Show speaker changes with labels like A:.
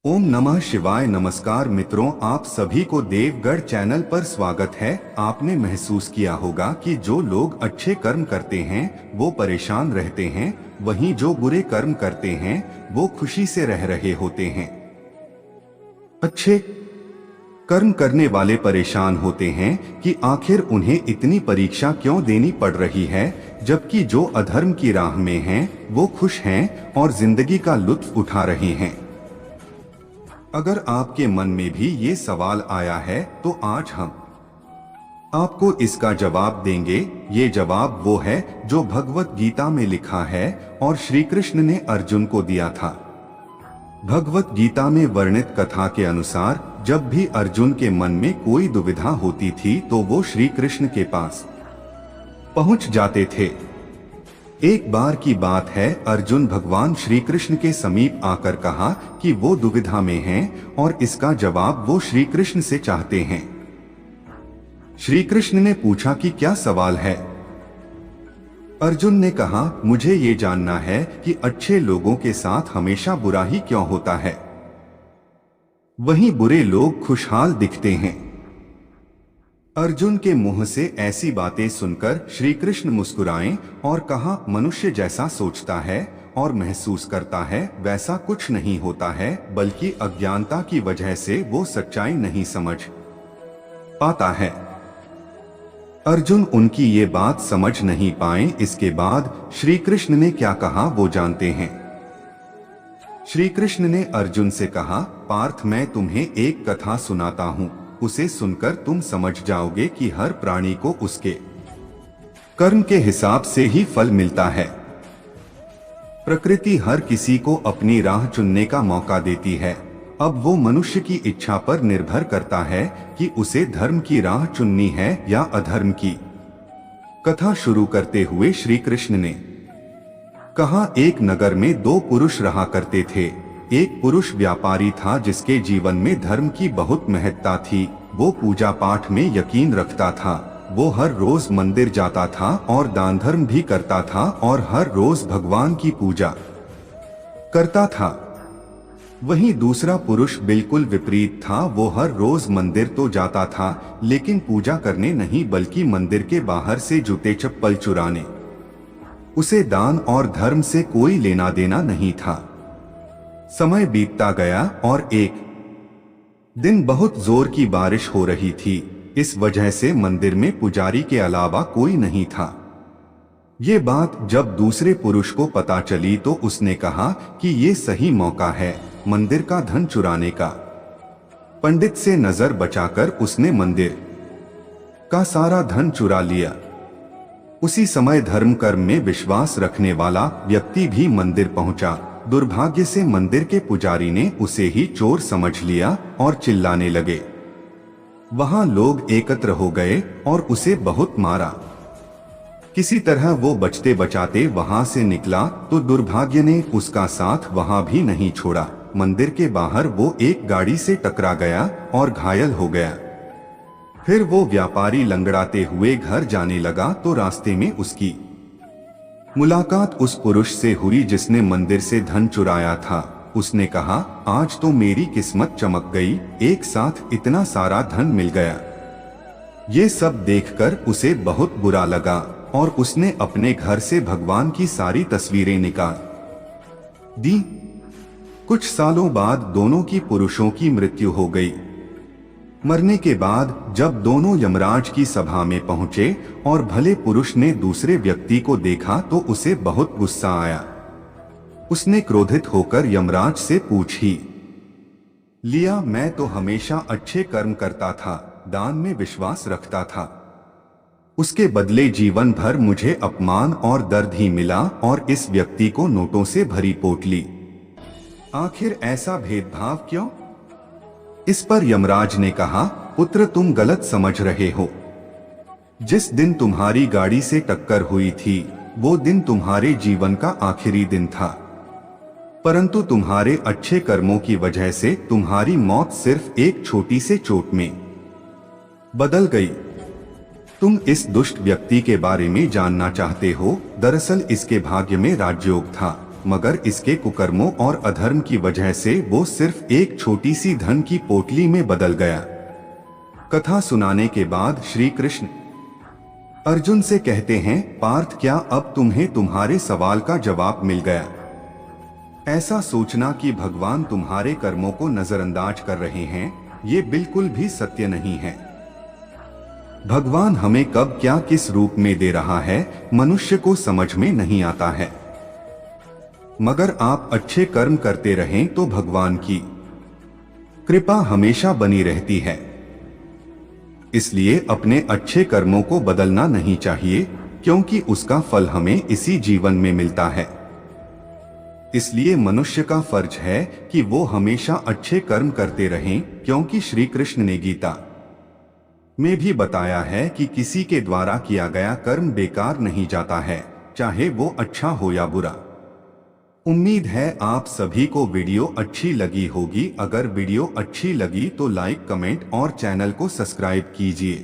A: ओम नमः शिवाय। नमस्कार मित्रों, आप सभी को देवगढ़ चैनल पर स्वागत है। आपने महसूस किया होगा कि जो लोग अच्छे कर्म करते हैं वो परेशान रहते हैं, वहीं जो बुरे कर्म करते हैं वो खुशी से रह रहे होते हैं। अच्छे कर्म करने वाले परेशान होते हैं कि आखिर उन्हें इतनी परीक्षा क्यों देनी पड़ रही है, जबकि जो अधर्म की राह में हैं वो खुश हैं और जिंदगी का लुत्फ उठा रहे हैं। अगर आपके मन में भी ये सवाल आया है तो आज हम आपको इसका जवाब देंगे। ये जवाब वो है जो भगवत गीता में लिखा है और श्री कृष्ण ने अर्जुन को दिया था। भगवत गीता में वर्णित कथा के अनुसार जब भी अर्जुन के मन में कोई दुविधा होती थी तो वो श्री कृष्ण के पास पहुंच जाते थे। एक बार की बात है, अर्जुन भगवान श्री कृष्ण के समीप आकर कहा कि वो दुविधा में हैं और इसका जवाब वो श्री कृष्ण से चाहते हैं। श्री कृष्ण ने पूछा कि क्या सवाल है। अर्जुन ने कहा, मुझे ये जानना है कि अच्छे लोगों के साथ हमेशा बुरा ही क्यों होता है, वहीं बुरे लोग खुशहाल दिखते हैं। अर्जुन के मुंह से ऐसी बातें सुनकर श्री कृष्ण मुस्कुराए और कहा, मनुष्य जैसा सोचता है और महसूस करता है वैसा कुछ नहीं होता है, बल्कि अज्ञानता की वजह से वो सच्चाई नहीं समझ पाता है। अर्जुन उनकी ये बात समझ नहीं पाए। इसके बाद श्री कृष्ण ने क्या कहा वो जानते हैं। श्री कृष्ण ने अर्जुन से कहा, पार्थ, मैं तुम्हें एक कथा सुनाता हूँ, उसे सुनकर तुम समझ जाओगे कि हर प्राणी को उसके कर्म के हिसाब से ही फल मिलता है। प्रकृति हर किसी को अपनी राह चुनने का मौका देती है। अब वो मनुष्य की इच्छा पर निर्भर करता है कि उसे धर्म की राह चुननी है या अधर्म की। कथा शुरू करते हुए श्री कृष्ण ने कहा, एक नगर में दो पुरुष रहा करते थे। एक पुरुष व्यापारी था जिसके जीवन में धर्म की बहुत महत्ता थी। वो पूजा पाठ में यकीन रखता था। वो हर रोज मंदिर जाता था और दान धर्म भी करता था और हर रोज भगवान की पूजा करता था। वहीं दूसरा पुरुष बिल्कुल विपरीत था। वो हर रोज मंदिर तो जाता था लेकिन पूजा करने नहीं, बल्कि मंदिर के बाहर से जूते चप्पल चुराने। उसे दान और धर्म से कोई लेना देना नहीं था। समय बीतता गया और एक दिन बहुत जोर की बारिश हो रही थी। इस वजह से मंदिर में पुजारी के अलावा कोई नहीं था। ये बात जब दूसरे पुरुष को पता चली तो उसने कहा कि ये सही मौका है मंदिर का धन चुराने का। पंडित से नजर बचाकर उसने मंदिर का सारा धन चुरा लिया। उसी समय धर्म कर्म में विश्वास रखने वाला व्यक्ति भी मंदिर पहुंचा। दुर्भाग्य से मंदिर के पुजारी ने उसे ही चोर समझ लिया और चिल्लाने लगे। वहां लोग एकत्र हो गए और उसे बहुत मारा। किसी तरह वो बचते बचाते वहां से निकला तो दुर्भाग्य ने उसका साथ वहां भी नहीं छोड़ा। मंदिर के बाहर वो एक गाड़ी से टकरा गया और घायल हो गया। फिर वो व्यापारी लंगड़ाते हुए घर जाने लगा तो रास्ते में उसकी मुलाकात उस पुरुष से हुई जिसने मंदिर से धन चुराया था। उसने कहा, आज तो मेरी किस्मत चमक गई, एक साथ इतना सारा धन मिल गया। ये सब देखकर उसे बहुत बुरा लगा और उसने अपने घर से भगवान की सारी तस्वीरें निकाल दी। कुछ सालों बाद दोनों की पुरुषों की मृत्यु हो गई। मरने के बाद जब दोनों यमराज की सभा में पहुंचे और भले पुरुष ने दूसरे व्यक्ति को देखा तो उसे बहुत गुस्सा आया। उसने क्रोधित होकर यमराज से पूछ ही लिया, मैं तो हमेशा अच्छे कर्म करता था, दान में विश्वास रखता था, उसके बदले जीवन भर मुझे अपमान और दर्द ही मिला और इस व्यक्ति को नोटों से भरी पोटली। आखिर ऐसा भेदभाव क्यों? इस पर यमराज ने कहा, पुत्र, तुम गलत समझ रहे हो। जिस दिन तुम्हारी गाड़ी से टक्कर हुई थी वो दिन तुम्हारे जीवन का आखिरी दिन था, परंतु तुम्हारे अच्छे कर्मों की वजह से तुम्हारी मौत सिर्फ एक छोटी से चोट में बदल गई। तुम इस दुष्ट व्यक्ति के बारे में जानना चाहते हो? दरअसल इसके भाग्य में राजयोग था। मगर इसके कुकर्मों और अधर्म की वजह से वो सिर्फ एक छोटी सी धन की पोटली में बदल गया। कथा सुनाने के बाद श्री कृष्ण अर्जुन से कहते हैं, पार्थ क्या अब तुम्हें तुम्हारे सवाल का जवाब मिल गया? ऐसा सोचना कि भगवान तुम्हारे कर्मों को नजरअंदाज कर रहे हैं, ये बिल्कुल भी सत्य नहीं है। भगवान हमें कब क्या किस रूप में दे रहा है मनुष्य को समझ में नहीं आता है। मगर आप अच्छे कर्म करते रहें तो भगवान की कृपा हमेशा बनी रहती है। इसलिए अपने अच्छे कर्मों को बदलना नहीं चाहिए, क्योंकि उसका फल हमें इसी जीवन में मिलता है। इसलिए मनुष्य का फर्ज है कि वो हमेशा अच्छे कर्म करते रहें, क्योंकि श्री कृष्ण ने गीता में भी बताया है कि किसी के द्वारा किया गया कर्म बेकार नहीं जाता है, चाहे वो अच्छा हो या बुरा। उम्मीद है आप सभी को वीडियो अच्छी लगी होगी। अगर वीडियो अच्छी लगी तो लाइक, कमेंट और चैनल को सब्सक्राइब कीजिए।